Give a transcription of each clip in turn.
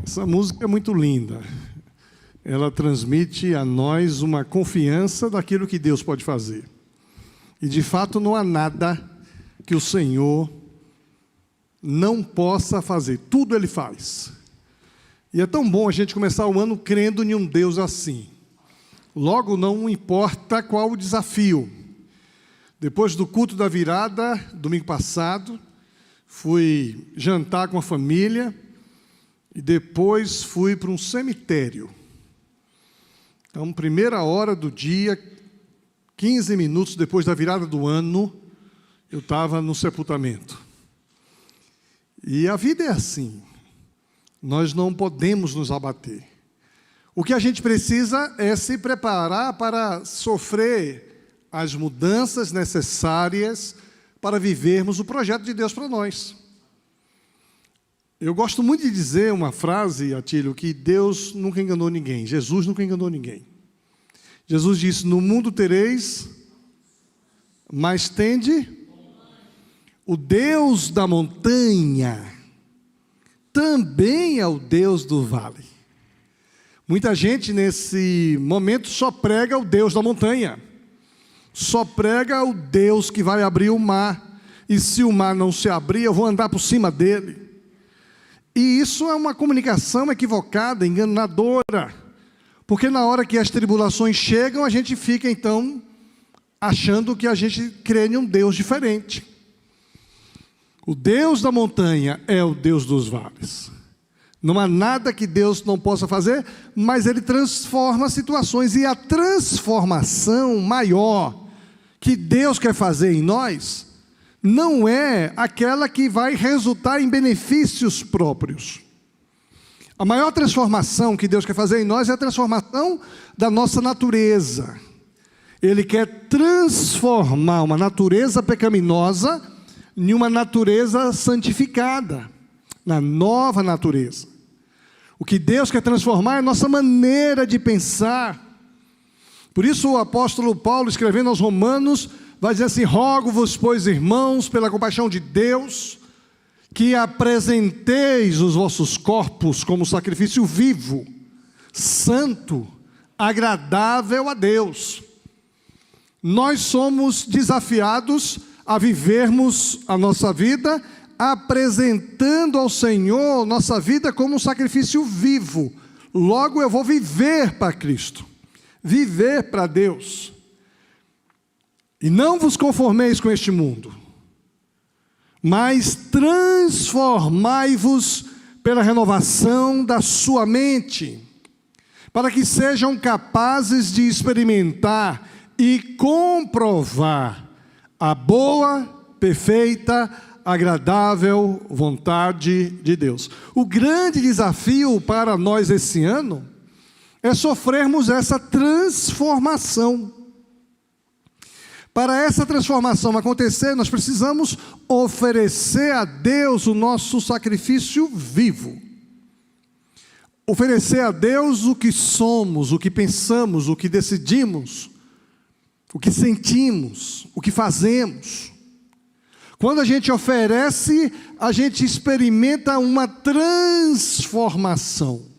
Essa música é muito linda. Ela transmite a nós uma confiança daquilo que Deus pode fazer. E de fato não há nada que o Senhor não possa fazer. Tudo Ele faz. E é tão bom a gente começar o ano crendo em um Deus assim. Logo, não importa qual o desafio. Depois do culto da virada, domingo passado, fui jantar com a família e depois fui para um cemitério. Então, primeira hora do dia, 15 minutos depois da virada do ano, eu estava no sepultamento. E a vida é assim. Nós não podemos nos abater. O que a gente precisa é se preparar para sofrer as mudanças necessárias para vivermos o projeto de Deus para nós. Eu gosto muito de dizer uma frase, Atílio, que Deus nunca enganou ninguém, Jesus nunca enganou ninguém. Jesus disse, no mundo tereis, mas tende o Deus da montanha, também é o Deus do vale. Muita gente nesse momento só prega o Deus da montanha, só prega o Deus que vai abrir o mar, e se o mar não se abrir, eu vou andar por cima dele. E isso é uma comunicação equivocada, enganadora, porque na hora que as tribulações chegam, a gente fica então achando que a gente crê em um Deus diferente. O Deus da montanha é o Deus dos vales. Não há nada que Deus não possa fazer, mas Ele transforma situações. E a transformação maior que Deus quer fazer em nós, não é aquela que vai resultar em benefícios próprios. A maior transformação que Deus quer fazer em nós é a transformação da nossa natureza. Ele quer transformar uma natureza pecaminosa em uma natureza santificada, na nova natureza. O que Deus quer transformar é a nossa maneira de pensar. Por isso o apóstolo Paulo, escrevendo aos Romanos, vai dizer assim, rogo-vos, pois, irmãos, pela compaixão de Deus, que apresenteis os vossos corpos como sacrifício vivo, santo, agradável a Deus. Nós somos desafiados a vivermos a nossa vida, apresentando ao Senhor nossa vida como um sacrifício vivo. Logo eu vou viver para Cristo, viver para Deus. E não vos conformeis com este mundo, mas transformai-vos pela renovação da sua mente, para que sejam capazes de experimentar e comprovar a boa, perfeita, agradável vontade de Deus. O grande desafio para nós esse ano é sofrermos essa transformação. Para essa transformação acontecer, nós precisamos oferecer a Deus o nosso sacrifício vivo. Oferecer a Deus o que somos, o que pensamos, o que decidimos, o que sentimos, o que fazemos. Quando a gente oferece, a gente experimenta uma transformação.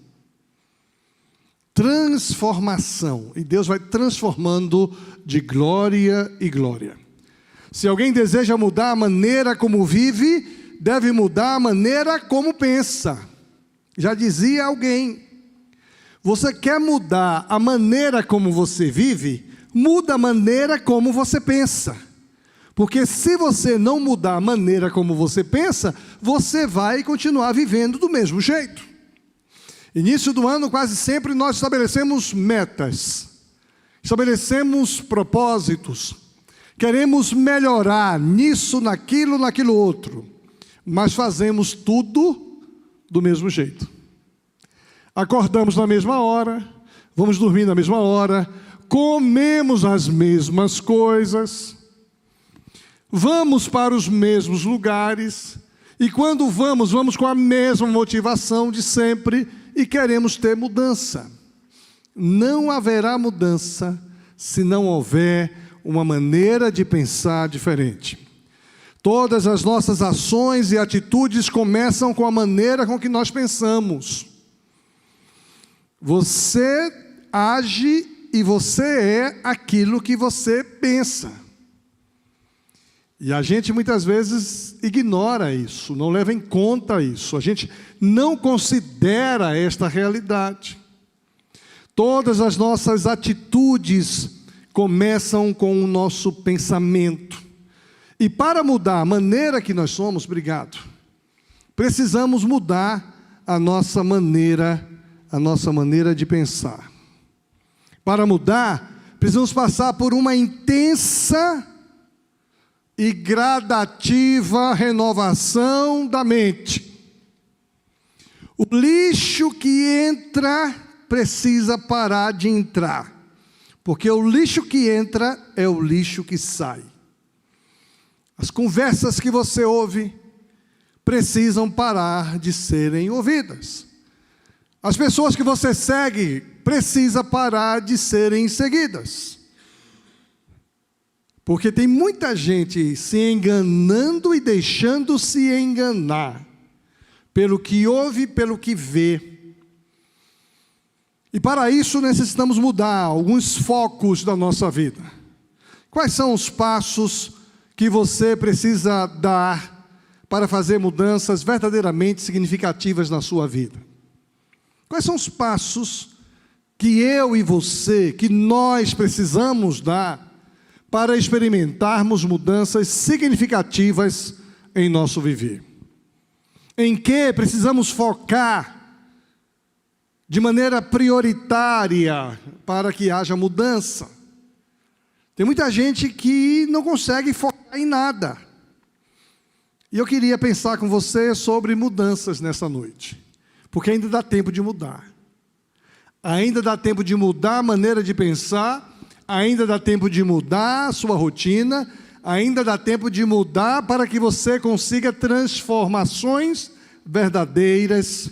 Transformação. E Deus vai transformando de glória em glória. Se alguém deseja mudar a maneira como vive, deve mudar a maneira como pensa. Já dizia alguém. Você quer mudar a maneira como você vive? Muda a maneira como você pensa. Porque se você não mudar a maneira como você pensa, você vai continuar vivendo do mesmo jeito. Início do ano, quase sempre nós estabelecemos metas, estabelecemos propósitos, queremos melhorar nisso, naquilo outro, mas fazemos tudo do mesmo jeito. Acordamos na mesma hora, vamos dormir na mesma hora, comemos as mesmas coisas, vamos para os mesmos lugares, e quando vamos com a mesma motivação de sempre, e queremos ter mudança. Não haverá mudança se não houver uma maneira de pensar diferente. Todas as nossas ações e atitudes começam com a maneira com que nós pensamos. Você age e você é aquilo que você pensa. E a gente muitas vezes ignora isso, não leva em conta isso. A gente não considera esta realidade. Todas as nossas atitudes começam com o nosso pensamento. E para mudar a maneira que nós somos, precisamos mudar a nossa maneira de pensar. Para mudar, precisamos passar por uma intensa e gradativa renovação da mente. O lixo que entra precisa parar de entrar, porque o lixo que entra é o lixo que sai. As conversas que você ouve precisam parar de serem ouvidas. As pessoas que você segue precisam parar de serem seguidas. Porque tem muita gente se enganando e deixando-se enganar pelo que ouve, pelo que vê. E para isso necessitamos mudar alguns focos da nossa vida. Quais são os passos que você precisa dar para fazer mudanças verdadeiramente significativas na sua vida? Quais são os passos que eu e você, que nós precisamos dar para experimentarmos mudanças significativas em nosso viver? Em que precisamos focar de maneira prioritária para que haja mudança? Tem muita gente que não consegue focar em nada. E eu queria pensar com você sobre mudanças nessa noite, porque ainda dá tempo de mudar. Ainda dá tempo de mudar a maneira de pensar, ainda dá tempo de mudar a sua rotina, ainda dá tempo de mudar para que você consiga transformações verdadeiras,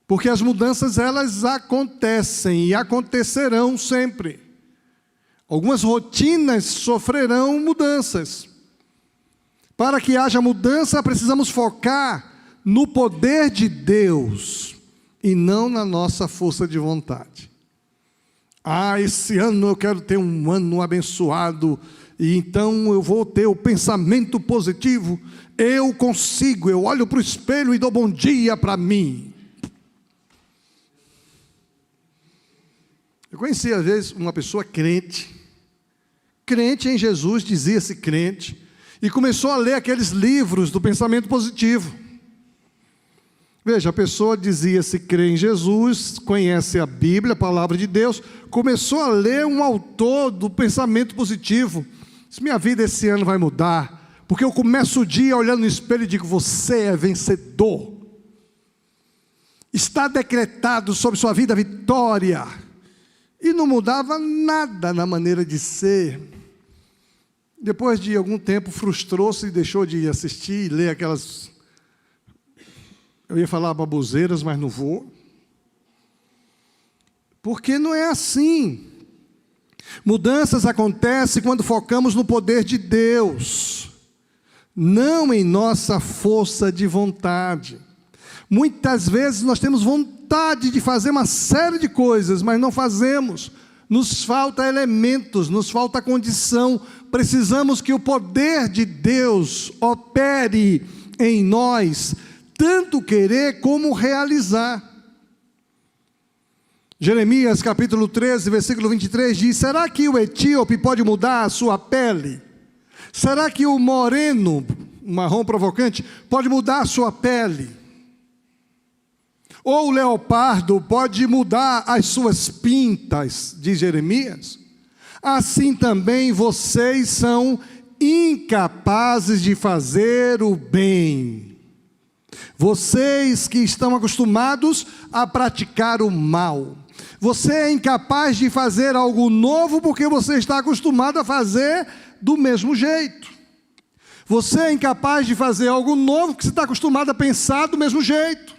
porque as mudanças elas acontecem e acontecerão sempre. Algumas rotinas sofrerão mudanças. Para que haja mudança, precisamos focar no poder de Deus e não na nossa força de vontade. Esse ano eu quero ter um ano abençoado, e então eu vou ter o pensamento positivo. Eu consigo, eu olho para o espelho e dou bom dia para mim. Eu conheci às vezes uma pessoa crente em Jesus, dizia-se crente, e começou a ler aqueles livros do pensamento positivo. Veja, a pessoa dizia-se crer em Jesus, conhece a Bíblia, a palavra de Deus, começou a ler um autor do pensamento positivo. Disse: minha vida esse ano vai mudar, porque eu começo o dia olhando no espelho e digo: você é vencedor. Está decretado sobre sua vida a vitória. E não mudava nada na maneira de ser. Depois de algum tempo frustrou-se e deixou de assistir e ler aquelas... Eu ia falar baboseiras, mas não vou. Porque não é assim. Mudanças acontecem quando focamos no poder de Deus, não em nossa força de vontade. Muitas vezes nós temos vontade de fazer uma série de coisas, mas não fazemos. Nos falta elementos, nos falta condição. Precisamos que o poder de Deus opere em nós, tanto querer como realizar. Jeremias capítulo 13, versículo 23 diz: será que o etíope pode mudar a sua pele? Será que o moreno, marrom provocante, pode mudar a sua pele? Ou o leopardo pode mudar as suas pintas, diz Jeremias? Assim também vocês são incapazes de fazer o bem. Vocês que estão acostumados a praticar o mal. Você é incapaz de fazer algo novo porque você está acostumado a fazer do mesmo jeito. Você é incapaz de fazer algo novo porque você está acostumado a pensar do mesmo jeito.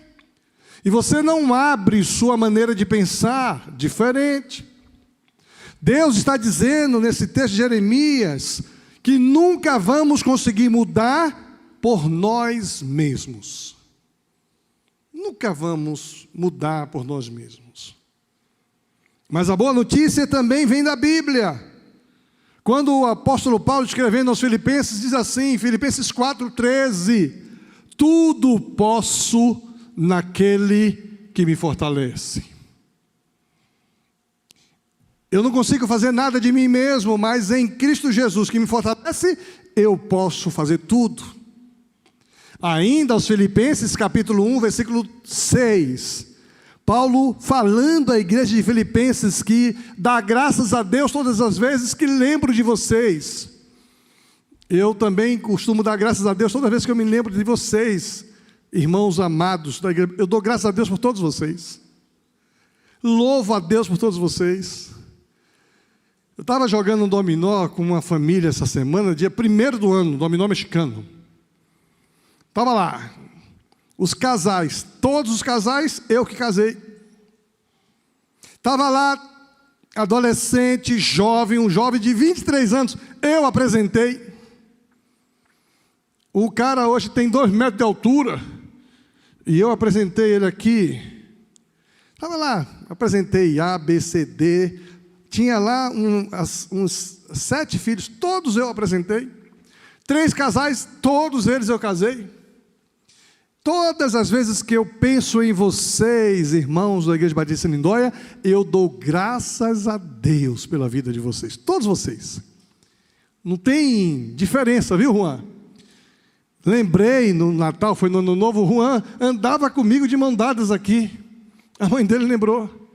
E você não abre sua maneira de pensar diferente. Deus está dizendo nesse texto de Jeremias que nunca vamos conseguir mudar por nós mesmos. nunca vamos mudar por nós mesmos. Mas a boa notícia também vem da Bíblia. Quando o apóstolo Paulo, escrevendo aos Filipenses, diz assim, Filipenses 4,13: tudo posso naquele que me fortalece. Eu não consigo fazer nada de mim mesmo, mas em Cristo Jesus que me fortalece, eu posso fazer tudo. Ainda aos Filipenses, capítulo 1, versículo 6, Paulo falando à igreja de Filipenses que dá graças a Deus todas as vezes que lembro de vocês. Eu também costumo dar graças a Deus toda vez que eu me lembro de vocês, irmãos amados da igreja. Eu dou graças a Deus por todos vocês. Louvo a Deus por todos vocês. Eu estava jogando um dominó com uma família essa semana, dia 1º do ano, dominó mexicano. Estava lá, os casais, todos os casais, eu que casei. Estava lá, adolescente, jovem, um jovem de 23 anos, eu apresentei. O cara hoje tem 2 metros de altura, e eu apresentei ele aqui. Estava lá, apresentei A, B, C, D, tinha lá uns 7 filhos, todos eu apresentei. 3 casais, todos eles eu casei. Todas as vezes que eu penso em vocês, irmãos da Igreja Batista Lindóia, eu dou graças a Deus pela vida de vocês, todos vocês. Não tem diferença, viu, Juan? Lembrei, no Natal, foi no Ano Novo, Juan andava comigo de mão dadas aqui. A mãe dele lembrou.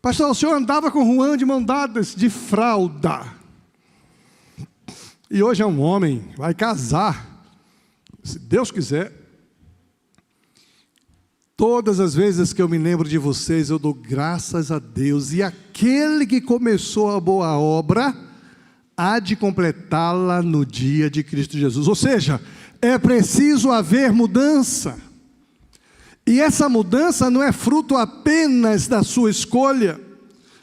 Pastor, o senhor andava com Juan de mão dadas, de fralda. E hoje é um homem, vai casar, se Deus quiser. Todas as vezes que eu me lembro de vocês, eu dou graças a Deus. E aquele que começou a boa obra, há de completá-la no dia de Cristo Jesus. Ou seja, é preciso haver mudança. E essa mudança não é fruto apenas da sua escolha,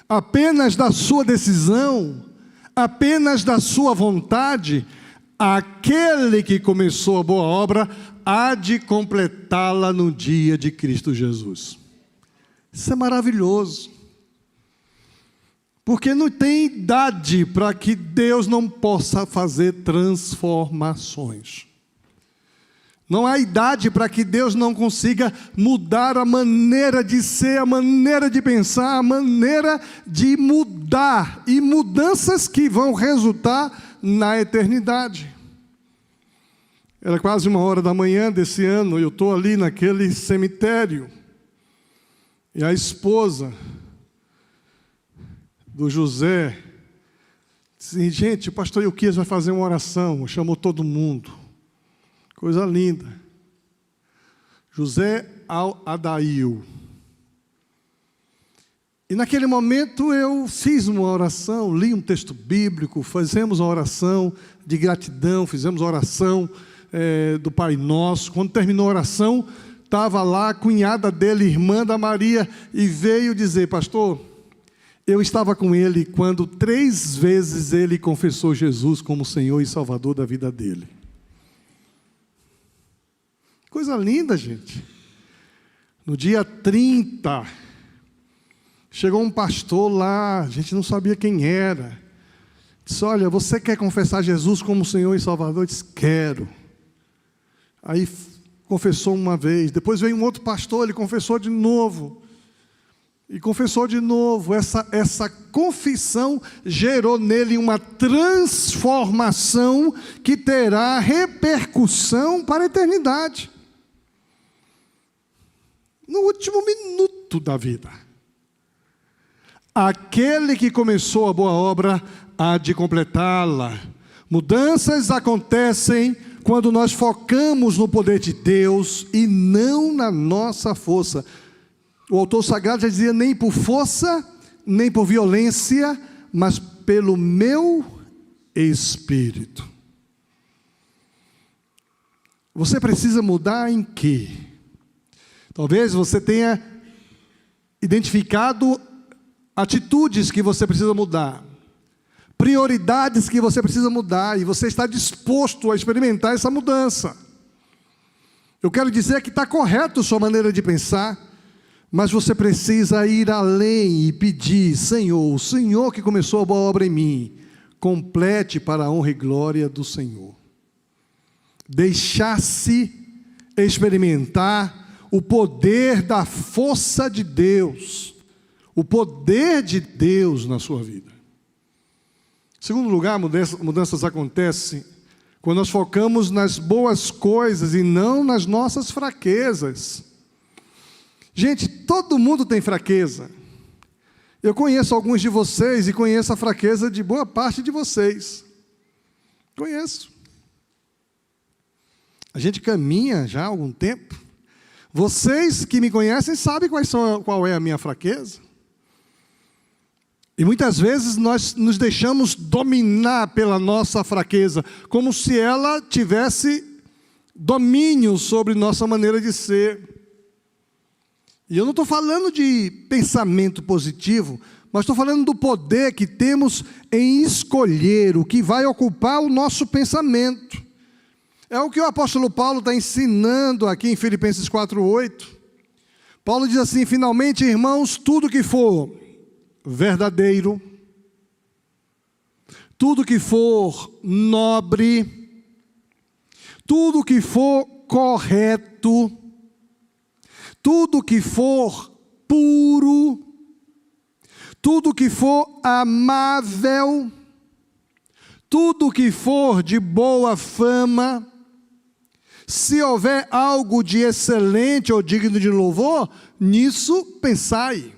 apenas da sua decisão, apenas da sua vontade. Aquele que começou a boa obra, há de completá-la no dia de Cristo Jesus. Isso é maravilhoso. Porque não tem idade para que Deus não possa fazer transformações. Não há idade para que Deus não consiga mudar a maneira de ser, a maneira de pensar, a maneira de mudar. E mudanças que vão resultar na eternidade. Era quase 1h desse ano, eu estou ali naquele cemitério. E a esposa do José disse: gente, o pastor Euquias vai fazer uma oração. Chamou todo mundo. Coisa linda. José Al-Adail. E naquele momento eu fiz uma oração, li um texto bíblico, fizemos uma oração de gratidão, fizemos uma oração do Pai Nosso. Quando terminou a oração, estava lá a cunhada dele, irmã da Maria, e veio dizer: pastor, eu estava com ele quando 3 vezes ele confessou Jesus como Senhor e Salvador da vida dele. Coisa linda, gente. No dia 30, chegou um pastor lá, a gente não sabia quem era. Disse: olha, você quer confessar Jesus como Senhor e Salvador? Eu disse: quero. Aí confessou uma vez, depois veio um outro pastor, ele confessou de novo. E confessou de novo. Essa confissão gerou nele uma transformação que terá repercussão para a eternidade. No último minuto da vida. Aquele que começou a boa obra há de completá-la. Mudanças acontecem quando nós focamos no poder de Deus e não na nossa força. O autor sagrado já dizia: nem por força, nem por violência, mas pelo meu Espírito. Você precisa mudar em quê? Talvez você tenha identificado atitudes que você precisa mudar, prioridades que você precisa mudar, e você está disposto a experimentar essa mudança. Eu quero dizer que está correto a sua maneira de pensar, mas você precisa ir além e pedir: Senhor, o Senhor que começou a boa obra em mim, complete para a honra e glória do Senhor. Deixar-se experimentar o poder da força de Deus, o poder de Deus na sua vida. Em segundo lugar, mudanças acontecem quando nós focamos nas boas coisas e não nas nossas fraquezas. Gente, todo mundo tem fraqueza. Eu conheço alguns de vocês e conheço a fraqueza de boa parte de vocês. Conheço. A gente caminha já há algum tempo. Vocês que me conhecem sabem qual é a minha fraqueza. E muitas vezes nós nos deixamos dominar pela nossa fraqueza, como se ela tivesse domínio sobre nossa maneira de ser. E eu não estou falando de pensamento positivo, mas estou falando do poder que temos em escolher o que vai ocupar o nosso pensamento. É o que o apóstolo Paulo está ensinando aqui em Filipenses 4:8. Paulo diz assim: finalmente, irmãos, tudo que for verdadeiro, tudo que for nobre, tudo que for correto, tudo que for puro, tudo que for amável, tudo que for de boa fama, se houver algo de excelente ou digno de louvor, nisso pensai.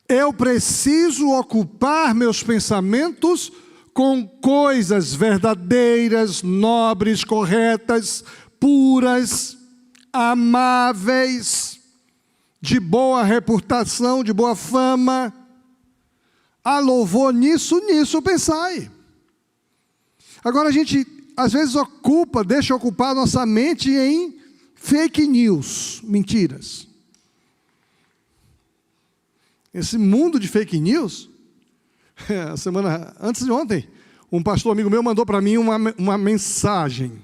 Eu preciso ocupar meus pensamentos com coisas verdadeiras, nobres, corretas, puras, amáveis, de boa reputação, de boa fama. Há louvor nisso pensai. Agora a gente, às vezes, deixa ocupar nossa mente em fake news, mentiras. Esse mundo de fake news, antes de ontem, um pastor amigo meu mandou para mim uma mensagem.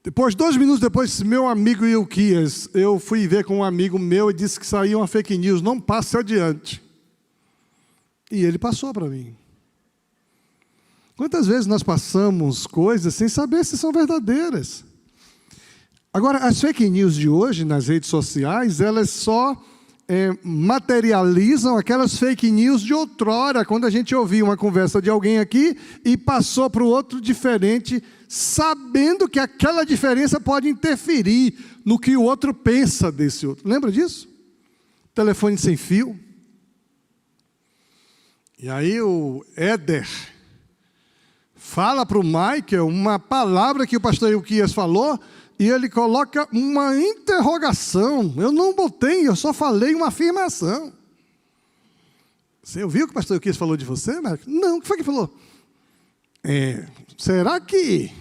2 minutos depois, meu amigo Ilquias, eu fui ver com um amigo meu e disse que saiu uma fake news, não passe adiante. E ele passou para mim. Quantas vezes nós passamos coisas sem saber se são verdadeiras? Agora, as fake news de hoje nas redes sociais, elas só materializam aquelas fake news de outrora, quando a gente ouvia uma conversa de alguém aqui e passou para o outro diferente, sabendo que aquela diferença pode interferir no que o outro pensa desse outro. Lembra disso? Telefone sem fio. E aí o Éder fala para o Michael uma palavra que o pastor Ilquias falou, e ele coloca uma interrogação. Eu não botei, eu só falei uma afirmação. Você ouviu o que o pastor Ilquias falou de você, Marcos? Não, o que foi que falou? Será que...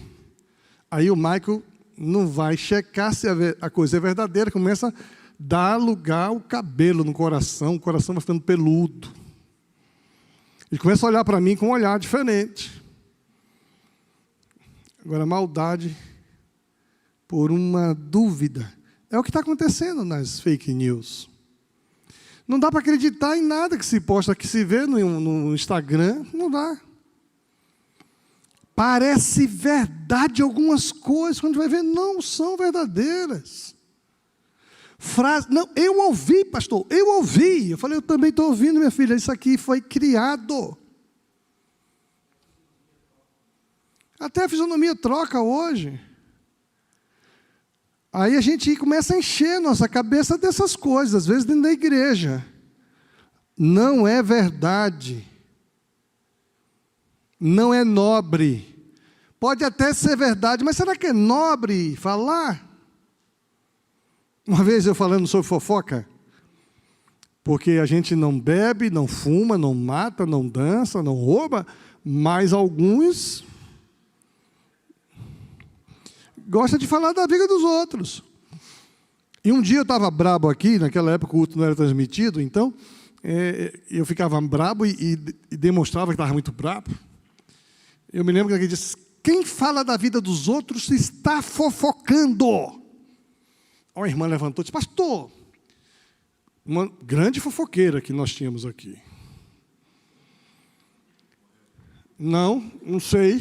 Aí o Michael não vai checar se a coisa é verdadeira, começa a dar lugar ao cabelo no coração, o coração vai ficando peludo. Ele começa a olhar para mim com um olhar diferente. Agora, maldade por uma dúvida é o que está acontecendo nas fake news. Não dá para acreditar em nada que se posta, que se vê no Instagram, não dá. Parece verdade algumas coisas, quando vai ver, não são verdadeiras. Não, eu ouvi, pastor, eu ouvi. Eu falei, eu também estou ouvindo, minha filha, isso aqui foi criado. Até a fisionomia troca hoje. Aí a gente começa a encher nossa cabeça dessas coisas, às vezes dentro da igreja. Não é verdade. Não é nobre. Pode até ser verdade, mas será que é nobre falar? Uma vez eu falando sobre fofoca, porque a gente não bebe, não fuma, não mata, não dança, não rouba, mas alguns gostam de falar da vida dos outros. E um dia eu estava brabo aqui, naquela época o culto não era transmitido, então eu ficava brabo e demonstrava que estava muito brabo. Eu me lembro que ele disse, Quem fala da vida dos outros está fofocando. Uma irmã levantou e disse: pastor, uma grande fofoqueira que nós tínhamos aqui. Não sei.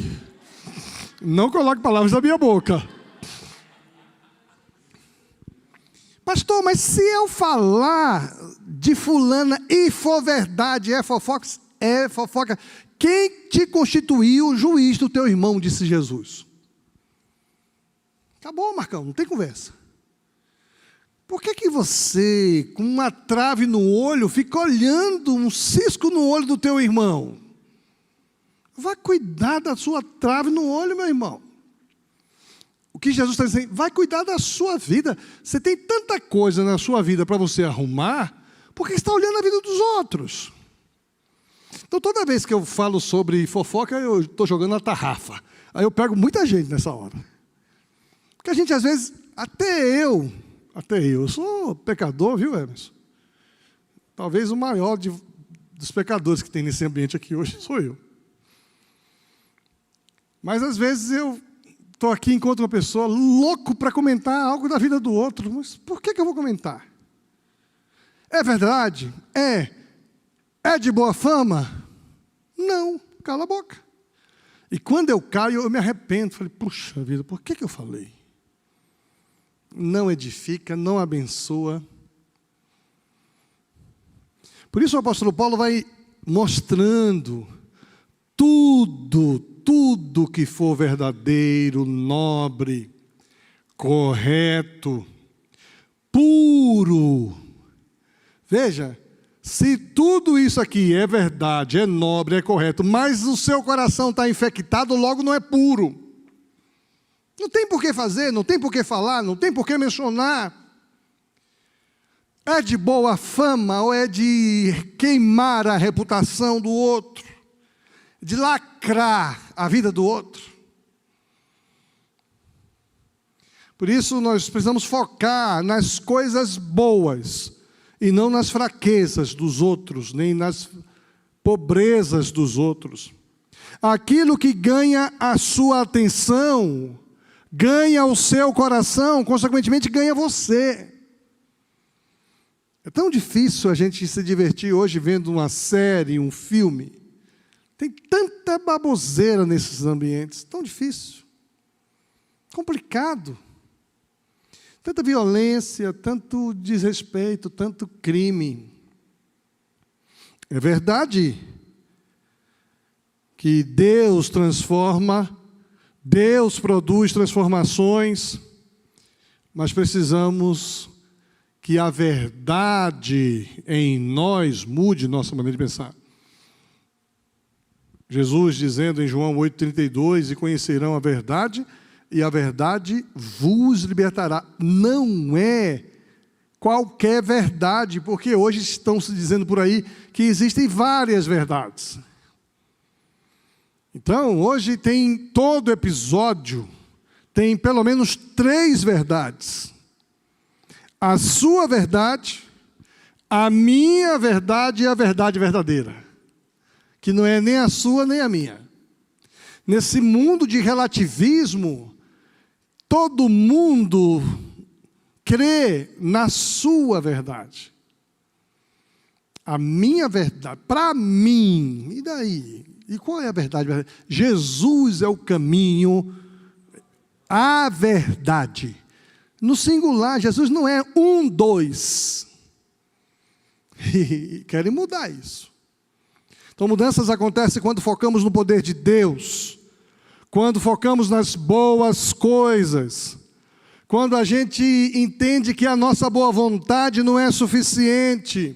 Não coloque palavras na minha boca. Pastor, mas se eu falar de fulana e for verdade, é fofoca, quem te constituiu o juiz do teu irmão, disse Jesus. Acabou, Marcão, não tem conversa. Por que você, com uma trave no olho, fica olhando um cisco no olho do teu irmão? Vai cuidar da sua trave no olho, meu irmão. O que Jesus está dizendo? Vai cuidar da sua vida. Você tem tanta coisa na sua vida para você arrumar, porque está olhando a vida dos outros. Então, toda vez que eu falo sobre fofoca, eu estou jogando a tarrafa. Aí eu pego muita gente nessa hora. Porque a gente, às vezes, até eu sou pecador, viu, Emerson? Talvez o maior dos pecadores que tem nesse ambiente aqui hoje sou eu. Mas, às vezes, eu estou aqui e encontro uma pessoa louco para comentar algo da vida do outro. Mas por que eu vou comentar? É verdade? É de boa fama? Não, cala a boca. E quando eu caio, eu me arrependo. Falei, puxa vida, por que eu falei? Não edifica, não abençoa. Por isso o apóstolo Paulo vai mostrando tudo que for verdadeiro, nobre, correto, puro. Veja, se tudo isso aqui é verdade, é nobre, é correto, mas o seu coração está infectado, logo não é puro. Não tem por que fazer, não tem por que falar, não tem por que mencionar. É de boa fama ou é de queimar a reputação do outro? De lacrar a vida do outro? Por isso nós precisamos focar nas coisas boas e não nas fraquezas dos outros, nem nas pobrezas dos outros. Aquilo que ganha a sua atenção, ganha o seu coração, consequentemente ganha você. É tão difícil a gente se divertir hoje vendo uma série, um filme. Tem tanta baboseira nesses ambientes, tão difícil, complicado. Tanta violência, tanto desrespeito, tanto crime. É verdade que Deus transforma, Deus produz transformações, mas precisamos que a verdade em nós mude nossa maneira de pensar. Jesus dizendo em João 8,32, e conhecerão a verdade, e a verdade vos libertará. Não é qualquer verdade, porque hoje estão se dizendo por aí que existem várias verdades. Então, hoje tem todo episódio, tem pelo menos 3 verdades. A sua verdade, a minha verdade e a verdade verdadeira, que não é nem a sua nem a minha. Nesse mundo de relativismo, todo mundo crê na sua verdade. A minha verdade, para mim, e daí? E qual é a verdade? Jesus é o caminho, a verdade. No singular, Jesus não é 1, 2. E querem mudar isso. Então, mudanças acontecem quando focamos no poder de Deus, quando focamos nas boas coisas, quando a gente entende que a nossa boa vontade não é suficiente,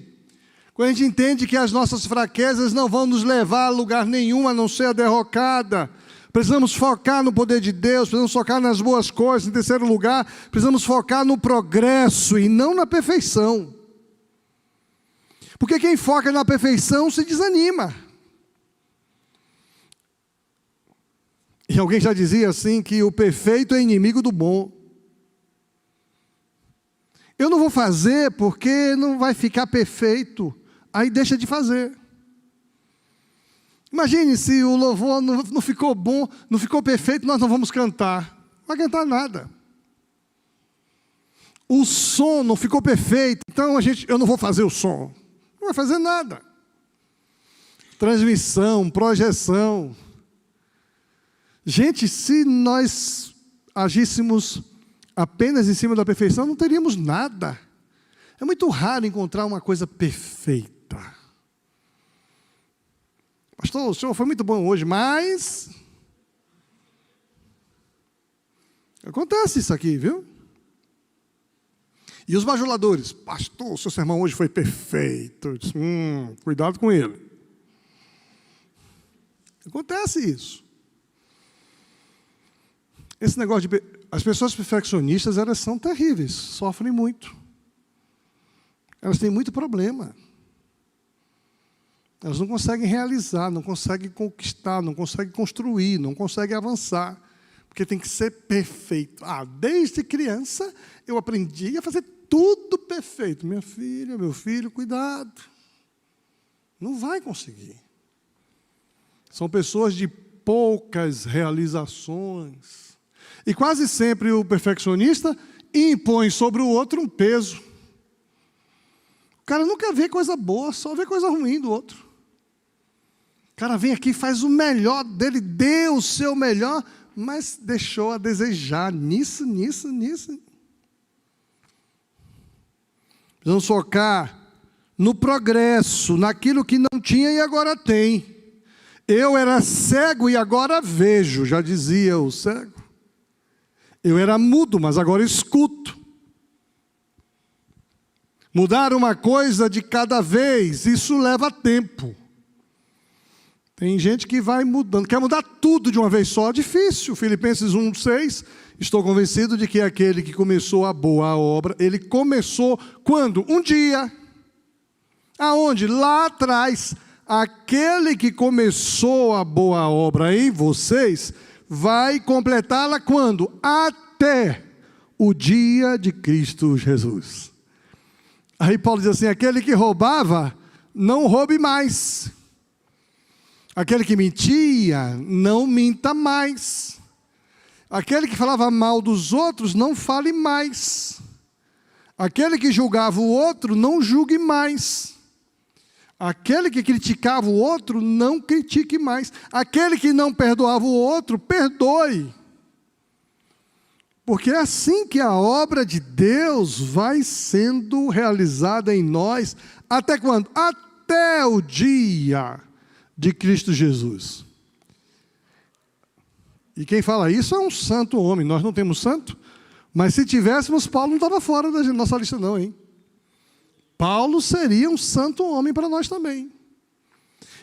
quando a gente entende que as nossas fraquezas não vão nos levar a lugar nenhum, a não ser a derrocada. Precisamos focar no poder de Deus, precisamos focar nas boas coisas. Em terceiro lugar, precisamos focar no progresso e não na perfeição. Porque quem foca na perfeição se desanima. E alguém já dizia assim, que o perfeito é inimigo do bom. Eu não vou fazer porque não vai ficar perfeito. Aí deixa de fazer. Imagine se o louvor não ficou bom, não ficou perfeito, nós não vamos cantar. Não vai cantar nada. O som não ficou perfeito, então eu não vou fazer o som. Não vai fazer nada. Transmissão, projeção. Gente, se nós agíssemos apenas em cima da perfeição, não teríamos nada. É muito raro encontrar uma coisa perfeita. Pastor, o senhor foi muito bom hoje, mas acontece isso aqui, viu? E os bajuladores, pastor, o seu sermão hoje foi perfeito. Eu disse, cuidado com ele. Acontece isso. Esse negócio de... As pessoas perfeccionistas, elas são terríveis, sofrem muito. Elas têm muito problema. Elas não conseguem realizar, não conseguem conquistar, não conseguem construir, não conseguem avançar. Porque tem que ser perfeito. Desde criança eu aprendi a fazer tudo perfeito. Minha filha, meu filho, cuidado. Não vai conseguir. São pessoas de poucas realizações. E quase sempre o perfeccionista impõe sobre o outro um peso. O cara nunca vê coisa boa, só vê coisa ruim do outro. O cara vem aqui, faz o melhor dele, deu o seu melhor, mas deixou a desejar nisso. Precisamos focar no progresso, naquilo que não tinha e agora tem. Eu era cego e agora vejo, já dizia o cego. Eu era mudo, mas agora escuto. Mudar uma coisa de cada vez, isso leva tempo. Tem gente que vai mudando, quer mudar tudo de uma vez só, difícil. Filipenses 1:6, estou convencido de que aquele que começou a boa obra, ele começou quando? Um dia. Aonde? Lá atrás. Aquele que começou a boa obra em vocês, vai completá-la quando? Até o dia de Cristo Jesus. Aí Paulo diz assim, aquele que roubava, não roube mais. Aquele que mentia, não minta mais. Aquele que falava mal dos outros, não fale mais. Aquele que julgava o outro, não julgue mais. Aquele que criticava o outro, não critique mais. Aquele que não perdoava o outro, perdoe. Porque é assim que a obra de Deus vai sendo realizada em nós. Até quando? Até o dia de Cristo Jesus. E quem fala isso é um santo homem. Nós não temos santo, mas se tivéssemos, Paulo não estava fora da nossa lista não, hein? Paulo seria um santo homem para nós também.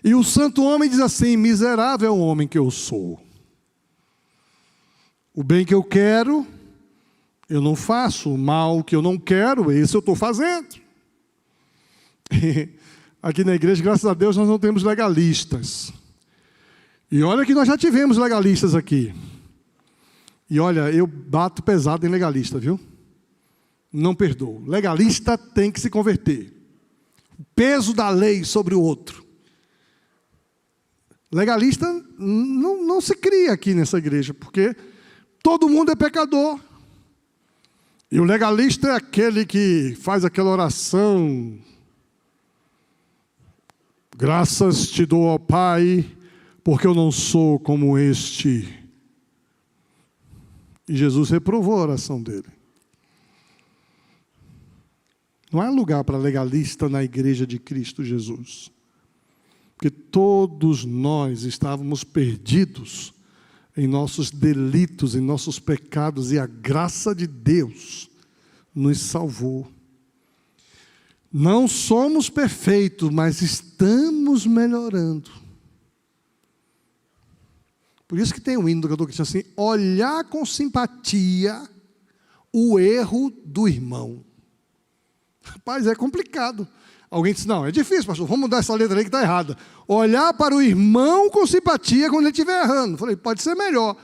E o santo homem diz assim, miserável é o homem que eu sou. O bem que eu quero, eu não faço. O mal que eu não quero, esse eu estou fazendo. Aqui na igreja, graças a Deus, nós não temos legalistas. E olha que nós já tivemos legalistas aqui. E olha, eu bato pesado em legalista, viu? Não perdoo. Legalista tem que se converter. O peso da lei sobre o outro. Legalista não se cria aqui nessa igreja, porque todo mundo é pecador. E o legalista é aquele que faz aquela oração. Graças te dou, ó Pai, porque eu não sou como este. E Jesus reprovou a oração dele. Não há lugar para legalista na igreja de Cristo Jesus. Porque todos nós estávamos perdidos em nossos delitos, em nossos pecados, e a graça de Deus nos salvou. Não somos perfeitos, mas estamos melhorando. Por isso que tem um hino do cantor que diz assim, olhar com simpatia o erro do irmão. Rapaz, é complicado. Alguém disse, não, é difícil, pastor, vamos mudar essa letra aí que está errada. Olhar para o irmão com simpatia quando ele estiver errando. Falei, pode ser melhor.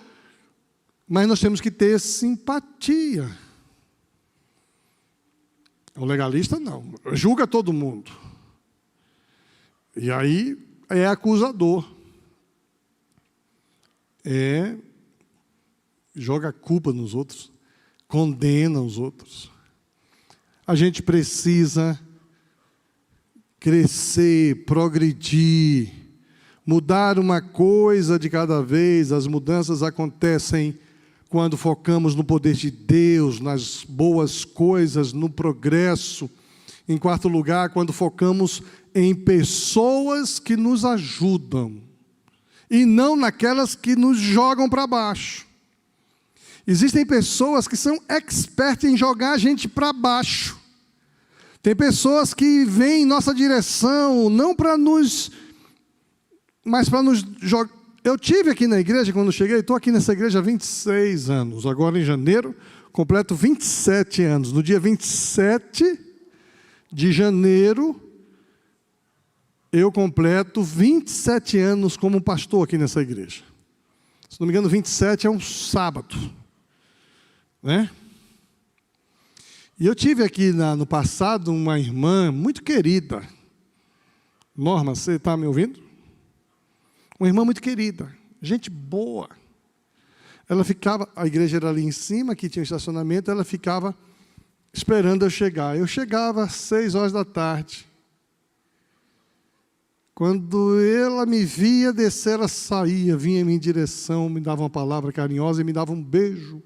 Mas nós temos que ter simpatia. O legalista não, julga todo mundo. E aí é acusador. joga a culpa nos outros, condena os outros. A gente precisa crescer, progredir, mudar uma coisa de cada vez. As mudanças acontecem quando focamos no poder de Deus, nas boas coisas, no progresso. Em quarto lugar, quando focamos em pessoas que nos ajudam e não naquelas que nos jogam para baixo. Existem pessoas que são expertas em jogar a gente para baixo. Tem pessoas que vêm em nossa direção, não para nos... mas para nos jogar. Eu tive aqui na igreja, quando cheguei, estou aqui nessa igreja há 26 anos. Agora, em janeiro, completo 27 anos. No dia 27 de janeiro, eu completo 27 anos como pastor aqui nessa igreja. Se não me engano, 27 é um sábado, né? E eu tive aqui no passado uma irmã muito querida. Norma, você está me ouvindo? Uma irmã muito querida, gente boa. Ela ficava, a igreja era ali em cima, aqui tinha um estacionamento, ela ficava esperando eu chegar. Eu chegava às 6 horas da tarde. Quando ela me via descer, ela saía, vinha em minha direção, me dava uma palavra carinhosa e me dava um beijo.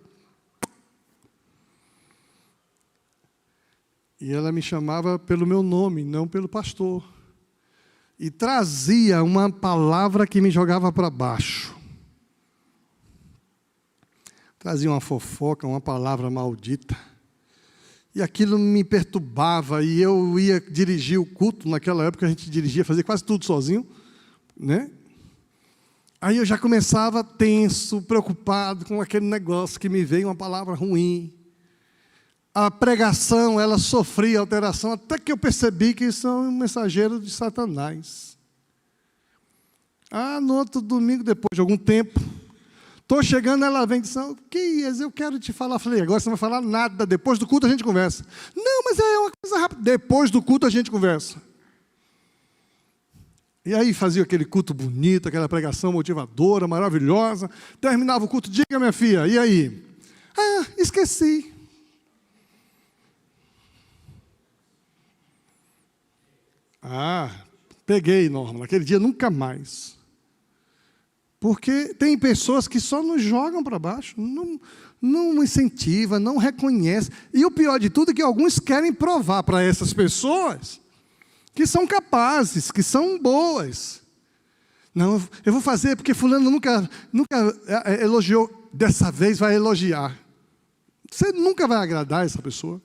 E ela me chamava pelo meu nome, não pelo pastor. E trazia uma palavra que me jogava para baixo. Trazia uma fofoca, uma palavra maldita. E aquilo me perturbava, e eu ia dirigir o culto. Naquela época a gente dirigia, fazia quase tudo sozinho, né? Aí eu já começava tenso, preocupado com aquele negócio que me veio uma palavra ruim. A pregação, ela sofria alteração, até que eu percebi que isso é um mensageiro de Satanás. No outro domingo, depois de algum tempo, estou chegando, ela vem e diz, Quias, eu quero te falar. Falei, agora você não vai falar nada, depois do culto a gente conversa. Não, mas é uma coisa rápida, depois do culto a gente conversa. E aí fazia aquele culto bonito, aquela pregação motivadora, maravilhosa. Terminava o culto, diga minha filha, e aí? Esqueci. Peguei, Norma, naquele dia nunca mais. Porque tem pessoas que só nos jogam para baixo, não incentiva, não reconhece. E o pior de tudo é que alguns querem provar para essas pessoas que são capazes, que são boas. Não, eu vou fazer porque fulano nunca elogiou, dessa vez vai elogiar. Você nunca vai agradar essa pessoa.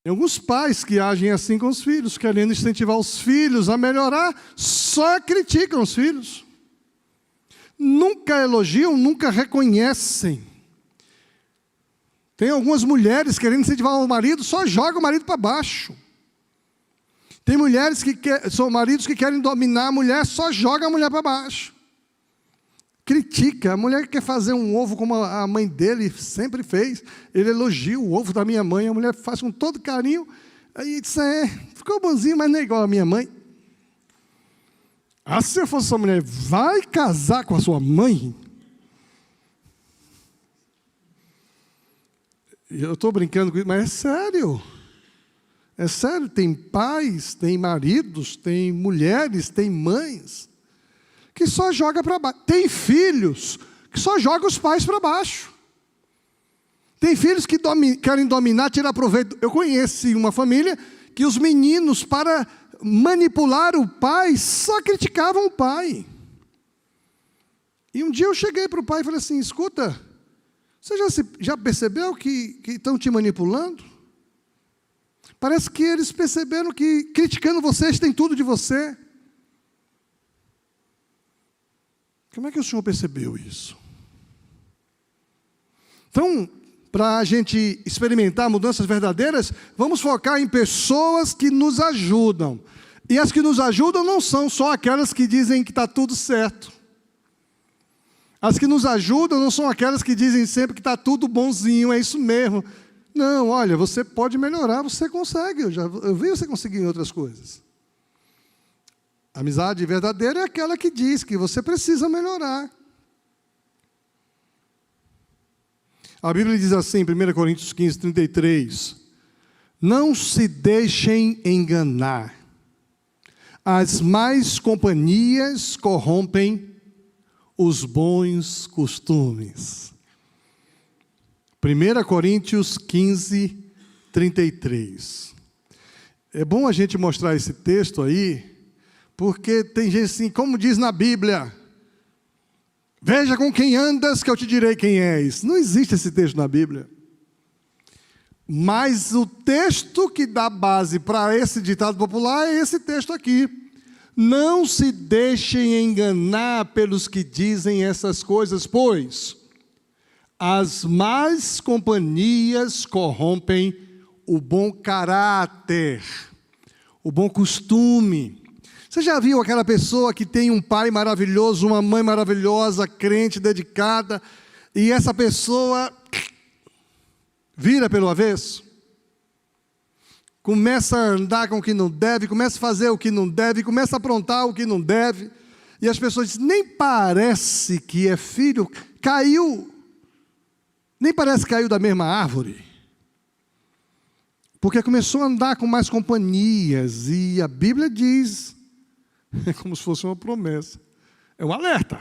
Tem alguns pais que agem assim com os filhos, querendo incentivar os filhos a melhorar, só criticam os filhos. Nunca elogiam, nunca reconhecem. Tem algumas mulheres querendo incentivar o marido, só joga o marido para baixo. Tem mulheres são maridos que querem dominar a mulher, só joga a mulher para baixo. Critica, a mulher quer fazer um ovo como a mãe dele sempre fez. Ele elogia o ovo da minha mãe, a mulher faz com todo carinho. Aí diz, ficou bonzinho, mas não é igual a minha mãe. Se eu fosse sua mulher, vai casar com a sua mãe? Eu estou brincando com isso, mas é sério. É sério, tem pais, tem maridos, tem mulheres, tem mães que só joga para baixo. Tem filhos que só jogam os pais para baixo. Tem filhos que querem dominar, tirar proveito. Eu conheci uma família que os meninos, para manipular o pai, só criticavam o pai. E um dia eu cheguei para o pai e falei assim, escuta, você já percebeu que estão te manipulando? Parece que eles perceberam que criticando vocês tem tudo de você. Como é que o senhor percebeu isso? Então, para a gente experimentar mudanças verdadeiras, vamos focar em pessoas que nos ajudam. E as que nos ajudam não são só aquelas que dizem que está tudo certo. As que nos ajudam não são aquelas que dizem sempre que está tudo bonzinho, é isso mesmo. Não, olha, você pode melhorar, você consegue. Eu vi você conseguir em outras coisas. A amizade verdadeira é aquela que diz que você precisa melhorar. A Bíblia diz assim, em 1 Coríntios 15, 33, não se deixem enganar, as más companhias corrompem os bons costumes. 1 Coríntios 15, 33. É bom a gente mostrar esse texto aí, porque tem gente assim, como diz na Bíblia, veja com quem andas que eu te direi quem és. Não existe esse texto na Bíblia. Mas o texto que dá base para esse ditado popular é esse texto aqui. Não se deixem enganar pelos que dizem essas coisas, pois as más companhias corrompem o bom caráter, o bom costume. Você já viu aquela pessoa que tem um pai maravilhoso, uma mãe maravilhosa, crente, dedicada, e essa pessoa vira pelo avesso? Começa a andar com o que não deve, começa a fazer o que não deve, começa a aprontar o que não deve, e as pessoas dizem, nem parece que é filho, caiu, nem parece que caiu da mesma árvore, porque começou a andar com mais companhias, e a Bíblia diz, é como se fosse uma promessa, é um alerta,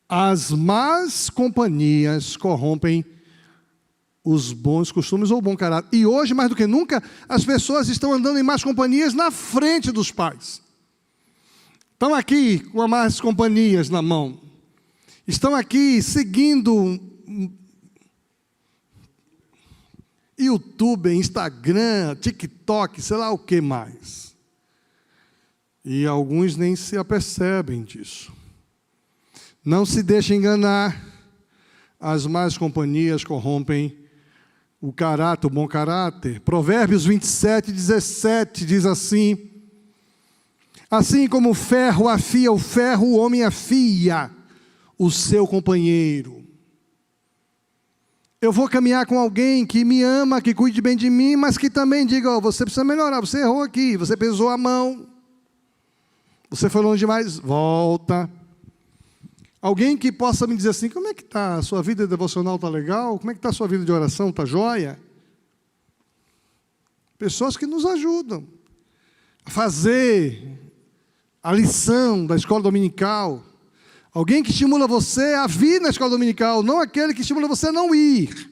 as más companhias corrompem os bons costumes ou o bom caráter. E hoje, mais do que nunca, as pessoas estão andando em más companhias na frente dos pais. Estão aqui com as más companhias na mão. Estão aqui seguindo YouTube, Instagram, TikTok, sei lá o que mais. E alguns nem se apercebem disso. Não se deixe enganar. As más companhias corrompem o caráter, o bom caráter. Provérbios 27, 17 diz assim, assim como o ferro afia o ferro, o homem afia o seu companheiro. Eu vou caminhar com alguém que me ama, que cuide bem de mim, mas que também diga, oh, você precisa melhorar, você errou aqui, você pesou a mão, você foi longe demais, volta. Alguém que possa me dizer assim, como é que está a sua vida devocional, está legal? Como é que está a sua vida de oração, está jóia? Pessoas que nos ajudam a fazer a lição da escola dominical. Alguém que estimula você a vir na escola dominical, não aquele que estimula você a não ir.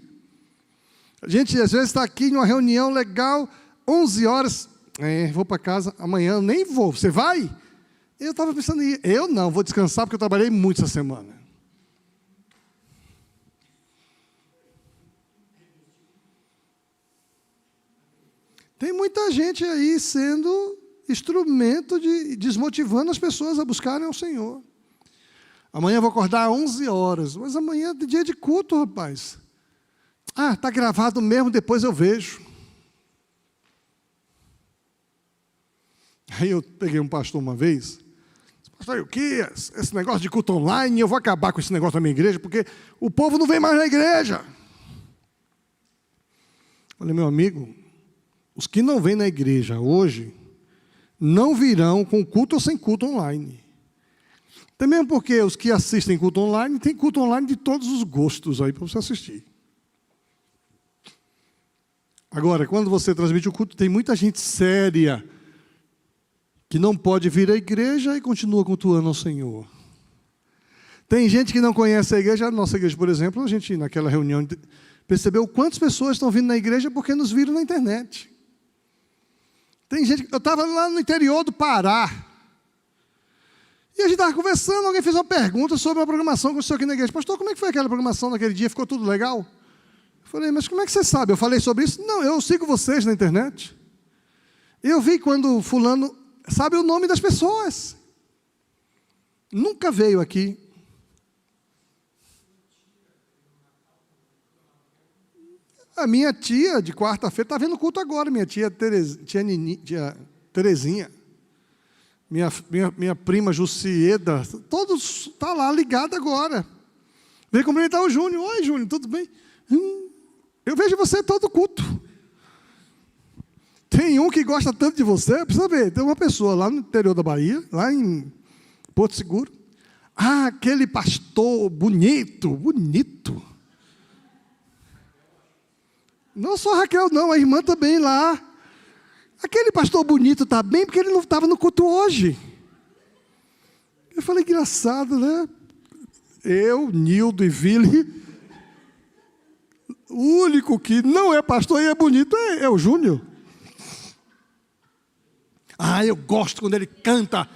A gente às vezes está aqui em uma reunião legal, 11 horas, vou para casa, amanhã eu nem vou, você vai? Eu estava pensando em ir. Eu não, vou descansar porque eu trabalhei muito essa semana. Tem muita gente aí sendo instrumento de desmotivando as pessoas a buscarem ao Senhor. Amanhã eu vou acordar às 11 horas, mas amanhã é dia de culto, rapaz. Ah, está gravado mesmo, depois eu vejo. Aí eu peguei um pastor uma vez, pastor, o que? Esse negócio de culto online, eu vou acabar com esse negócio da minha igreja, porque o povo não vem mais na igreja. Falei, meu amigo, os que não vêm na igreja hoje, não virão com culto ou sem culto online. Também porque os que assistem culto online, tem culto online de todos os gostos aí para você assistir. Agora, quando você transmite o culto, tem muita gente séria, que não pode vir à igreja e continua cultuando ao Senhor. Tem gente que não conhece a igreja, a nossa igreja, por exemplo, a gente naquela reunião percebeu quantas pessoas estão vindo na igreja porque nos viram na internet. Tem gente, eu estava lá no interior do Pará, e a gente estava conversando, alguém fez uma pergunta sobre a programação que aconteceu aqui na igreja. Pastor, como é que foi aquela programação naquele dia? Ficou tudo legal? Eu falei, mas como é que você sabe? Eu falei sobre isso? Não, eu sigo vocês na internet. Eu vi quando fulano sabe o nome das pessoas. Nunca veio aqui. A minha tia, de quarta-feira, está vendo o culto agora. Minha tia Terezinha. Minha prima Jussieda. Todos estão lá ligados agora. Vem cumprimentar o Júnior. Oi, Júnior, tudo bem? Eu vejo você todo culto. Tem um que gosta tanto de você, precisa ver, tem uma pessoa lá no interior da Bahia, lá em Porto Seguro. Ah, aquele pastor bonito. Não só a Raquel, não, a irmã também lá. Aquele pastor bonito está bem porque ele não estava no culto hoje. Eu falei, engraçado, né? Eu, Nildo e Vili, o único que não é pastor e é bonito é o Júnior. Ah, eu gosto quando ele canta.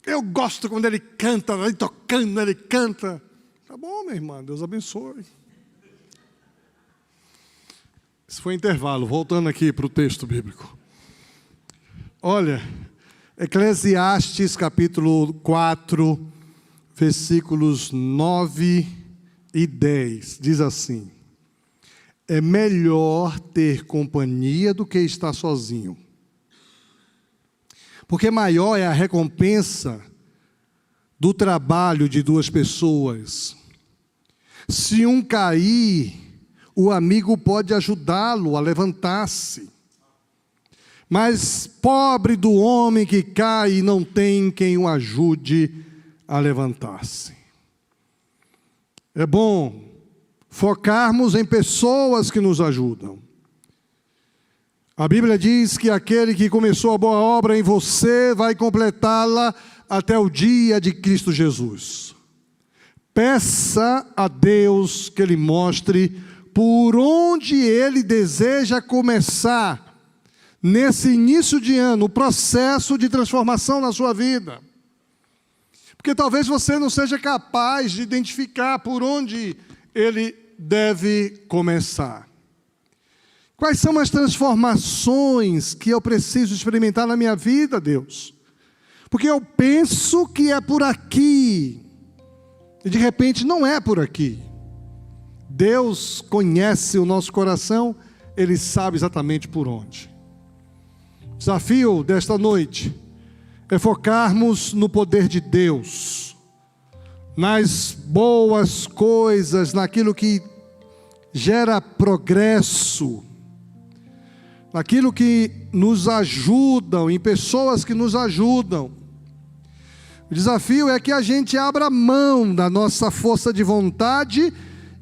Eu gosto quando ele canta, ele tocando, ele canta. Tá bom, minha irmã, Deus abençoe. Isso foi intervalo, voltando aqui para o texto bíblico. Olha, Eclesiastes capítulo 4, versículos 9 e 10, diz assim: é melhor ter companhia do que estar sozinho, porque maior é a recompensa do trabalho de duas pessoas. Se um cair, o amigo pode ajudá-lo a levantar-se. Mas pobre do homem que cai e não tem quem o ajude a levantar-se. É bom focarmos em pessoas que nos ajudam. A Bíblia diz que aquele que começou a boa obra em você vai completá-la até o dia de Cristo Jesus. Peça a Deus que Ele mostre por onde Ele deseja começar, nesse início de ano, o processo de transformação na sua vida. Porque talvez você não seja capaz de identificar por onde Ele deve começar. Quais são as transformações que eu preciso experimentar na minha vida, Deus? Porque eu penso que é por aqui, e de repente não é por aqui. Deus conhece o nosso coração, Ele sabe exatamente por onde. O desafio desta noite é focarmos no poder de Deus, nas boas coisas, naquilo que gera progresso, naquilo que nos ajudam, em pessoas que nos ajudam. O desafio é que a gente abra mão da nossa força de vontade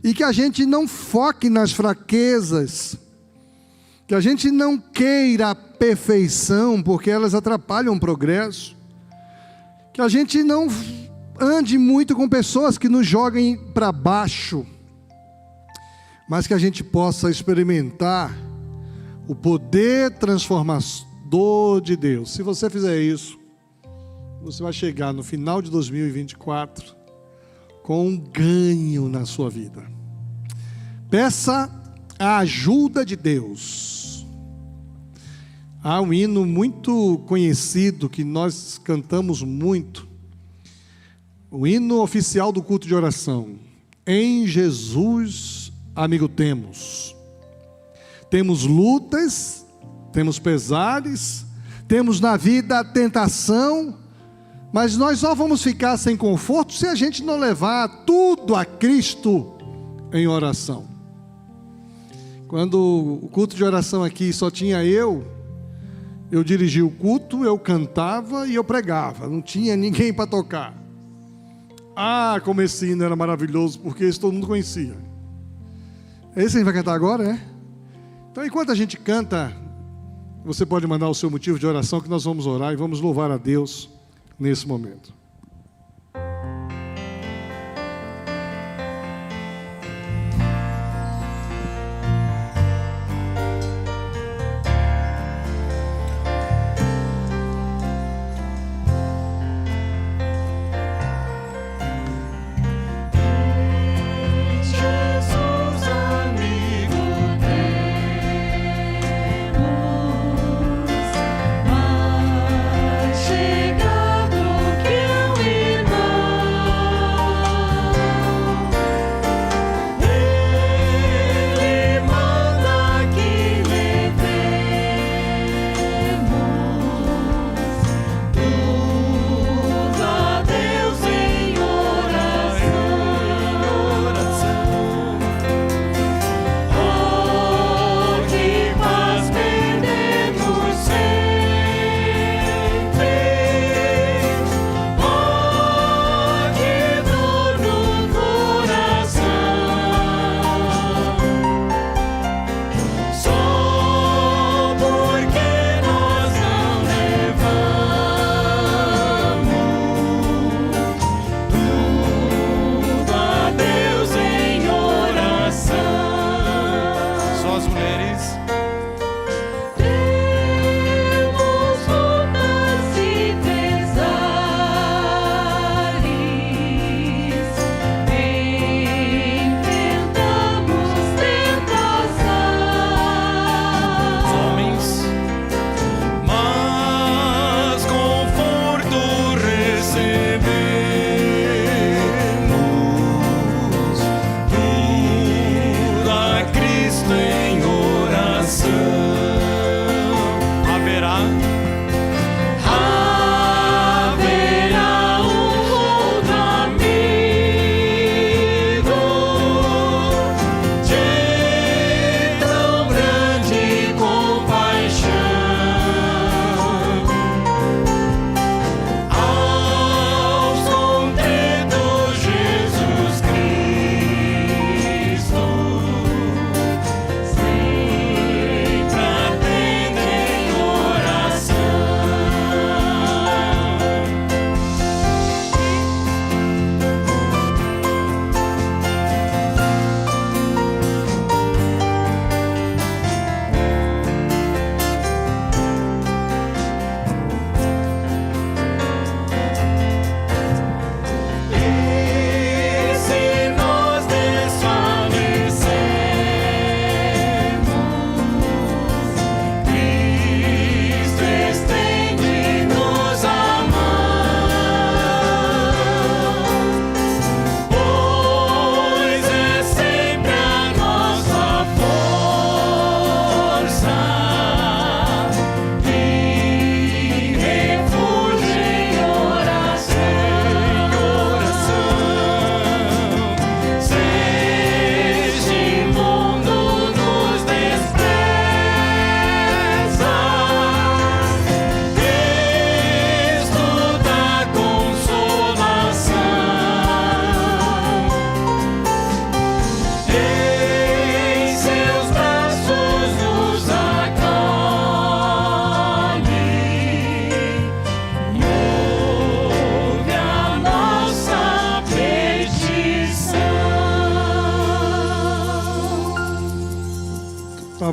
e que a gente não foque nas fraquezas, que a gente não queira a perfeição, porque elas atrapalham o progresso, que a gente não ande muito com pessoas que nos joguem para baixo, mas que a gente possa experimentar o poder transformador de Deus. Se você fizer isso, você vai chegar no final de 2024 com um ganho na sua vida. Peça a ajuda de Deus. Há um hino muito conhecido que nós cantamos muito, o hino oficial do culto de oração. Em Jesus, amigo, temos lutas, temos pesares, temos na vida a tentação, mas nós só vamos ficar sem conforto se a gente não levar tudo a Cristo em oração. Quando o culto de oração aqui só tinha eu dirigia o culto, eu cantava e eu pregava, não tinha ninguém para tocar. Ah, como esse hino era maravilhoso, porque isso todo mundo conhecia. Esse a gente vai cantar agora, né? Então, enquanto a gente canta, você pode mandar o seu motivo de oração, que nós vamos orar e vamos louvar a Deus nesse momento. Chegado que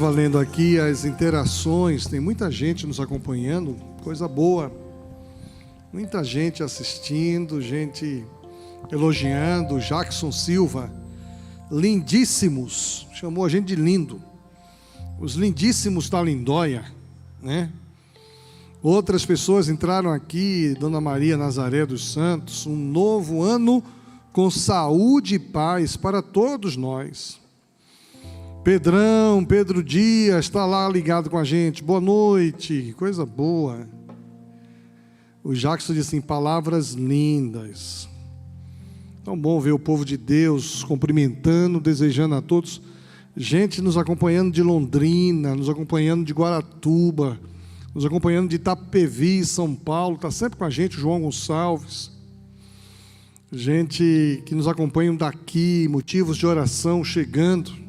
estava lendo aqui as interações, tem muita gente nos acompanhando, coisa boa. Muita gente assistindo, gente elogiando. Jackson Silva, lindíssimos, chamou a gente de lindo. Os lindíssimos da Lindóia, né? Outras pessoas entraram aqui, Dona Maria Nazaré dos Santos, um novo ano com saúde e paz para todos nós. Pedro Dias está lá ligado com a gente, boa noite, coisa boa. O Jackson disse assim, palavras lindas. Tão bom ver o povo de Deus cumprimentando, desejando a todos. Gente nos acompanhando de Londrina, nos acompanhando de Guaratuba, nos acompanhando de Itapevi, São Paulo, está sempre com a gente, o João Gonçalves. Gente que nos acompanha daqui, motivos de oração chegando.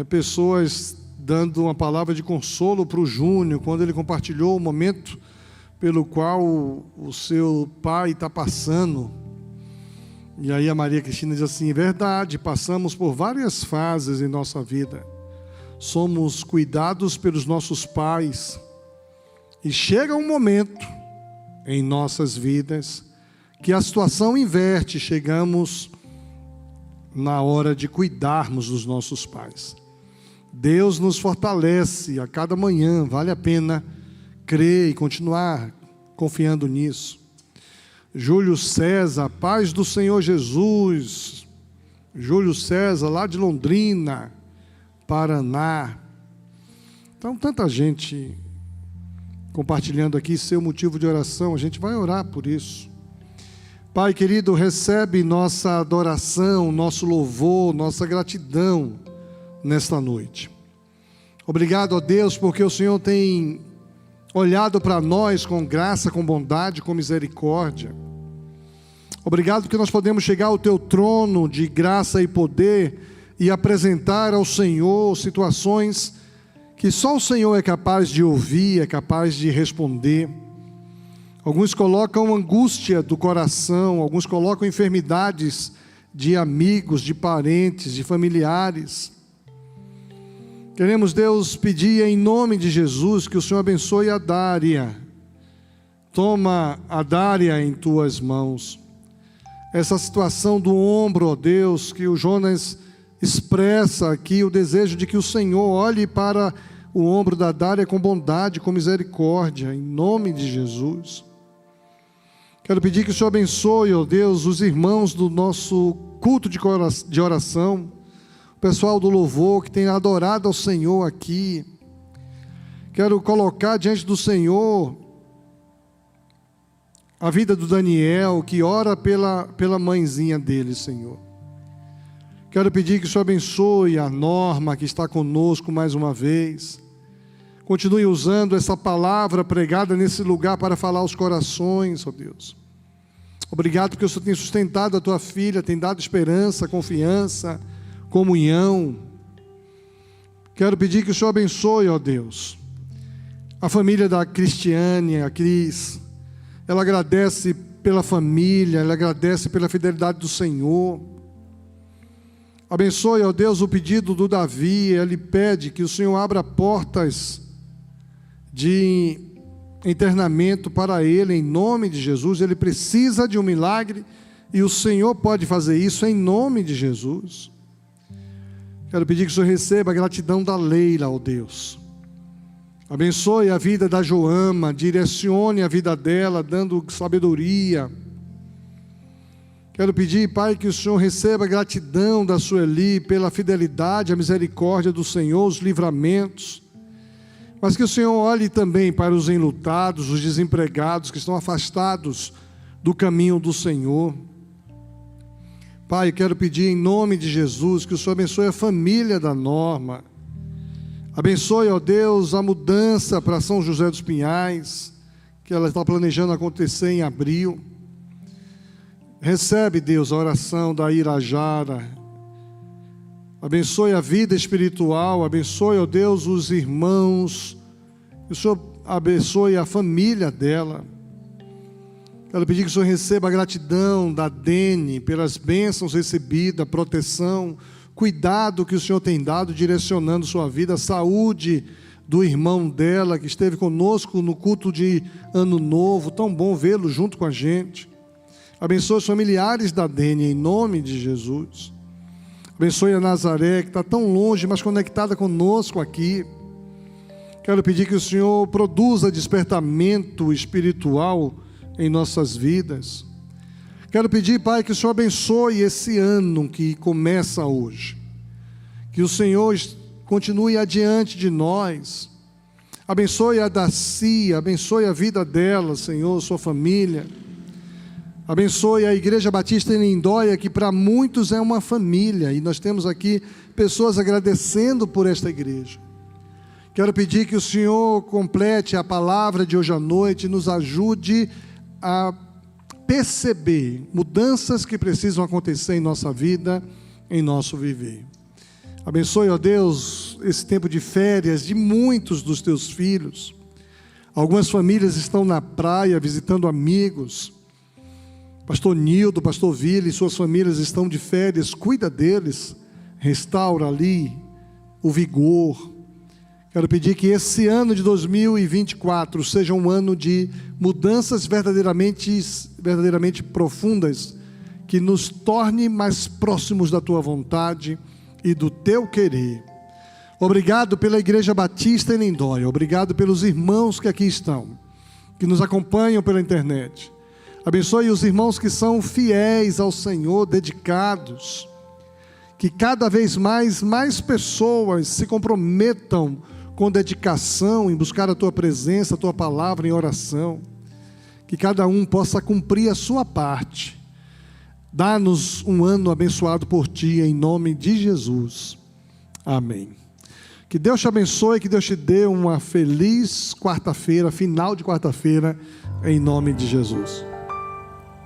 Pessoas dando uma palavra de consolo para o Júnior, quando ele compartilhou o momento pelo qual o seu pai está passando. E aí a Maria Cristina diz assim, verdade, passamos por várias fases em nossa vida. Somos cuidados pelos nossos pais. E chega um momento em nossas vidas que a situação inverte, chegamos na hora de cuidarmos dos nossos pais. Deus nos fortalece a cada manhã, vale a pena crer e continuar confiando nisso. Júlio César, paz do Senhor Jesus. Júlio César, lá de Londrina, Paraná. Então, tanta gente compartilhando aqui seu motivo de oração, a gente vai orar por isso. Pai querido, recebe nossa adoração, nosso louvor, nossa gratidão nesta noite. Obrigado a Deus, porque o Senhor tem olhado para nós com graça, com bondade, com misericórdia. Obrigado porque nós podemos chegar ao Teu trono de graça e poder e apresentar ao Senhor situações que só o Senhor é capaz de ouvir, é capaz de responder. Alguns colocam angústia do coração, alguns colocam enfermidades de amigos, de parentes, de familiares. Queremos, Deus, pedir em nome de Jesus que o Senhor abençoe a Dária. Toma a Dária em Tuas mãos. Essa situação do ombro, ó Deus, que o Jonas expressa aqui, o desejo de que o Senhor olhe para o ombro da Dária com bondade, com misericórdia, em nome de Jesus. Quero pedir que o Senhor abençoe, ó Deus, os irmãos do nosso culto de oração, o pessoal do louvor que tem adorado ao Senhor aqui. Quero colocar diante do Senhor a vida do Daniel, que ora pela mãezinha dele, Senhor. Quero pedir que o Senhor abençoe a Norma, que está conosco mais uma vez. Continue usando essa palavra pregada nesse lugar para falar aos corações, ó Deus. Obrigado porque o Senhor tem sustentado a Tua filha, tem dado esperança, confiança, comunhão. Quero pedir que o Senhor abençoe, ó Deus, a família da Cristiane, a Cris. Ela agradece pela família, ela agradece pela fidelidade do Senhor. Abençoe, ó Deus, o pedido do Davi. Ele pede que o Senhor abra portas de internamento para ele, em nome de Jesus. Ele precisa de um milagre e o Senhor pode fazer isso em nome de Jesus. Quero pedir que o Senhor receba a gratidão da Leila, ó Deus. Abençoe a vida da Joama, direcione a vida dela, dando sabedoria. Quero pedir, Pai, que o Senhor receba a gratidão da Sueli pela fidelidade, a misericórdia do Senhor, os livramentos. Mas que o Senhor olhe também para os enlutados, os desempregados que estão afastados do caminho do Senhor. Pai, quero pedir em nome de Jesus que o Senhor abençoe a família da Norma. Abençoe, ó Deus, a mudança para São José dos Pinhais, que ela está planejando acontecer em abril. Recebe, Deus, a oração da Irajara. Abençoe a vida espiritual, abençoe, ó Deus, os irmãos. Que o Senhor abençoe a família dela. Quero pedir que o Senhor receba a gratidão da Dene pelas bênçãos recebidas, proteção, cuidado que o Senhor tem dado, direcionando sua vida, a saúde do irmão dela, que esteve conosco no culto de Ano Novo, tão bom vê-lo junto com a gente. Abençoe os familiares da Dênia, em nome de Jesus. Abençoe a Nazaré, que está tão longe, mas conectada conosco aqui. Quero pedir que o Senhor produza despertamento espiritual em nossas vidas. Quero pedir, Pai, que o Senhor abençoe esse ano que começa hoje. Que o Senhor continue adiante de nós. Abençoe a Daci, abençoe a vida dela, Senhor, sua família. Abençoe a Igreja Batista em Lindóia, que para muitos é uma família, e nós temos aqui pessoas agradecendo por esta igreja. Quero pedir que o Senhor complete a palavra de hoje à noite, nos ajude a perceber mudanças que precisam acontecer em nossa vida, em nosso viver. Abençoe, ó Deus, esse tempo de férias de muitos dos teus filhos. Algumas famílias estão na praia visitando amigos. Pastor Nildo, Pastor Vila e suas famílias estão de férias, cuida deles, restaura ali o vigor. Quero pedir que esse ano de 2024 seja um ano de mudanças verdadeiramente profundas, que nos torne mais próximos da Tua vontade e do Teu querer. Obrigado pela Igreja Batista em Lindóia, obrigado pelos irmãos que aqui estão, que nos acompanham pela internet. Abençoe os irmãos que são fiéis ao Senhor, dedicados. Que cada vez mais pessoas se comprometam com dedicação em buscar a Tua presença, a Tua palavra em oração. Que cada um possa cumprir a sua parte. Dá-nos um ano abençoado por Ti, em nome de Jesus. Amém. Que Deus te abençoe, que Deus te dê uma feliz quarta-feira, final de quarta-feira, em nome de Jesus.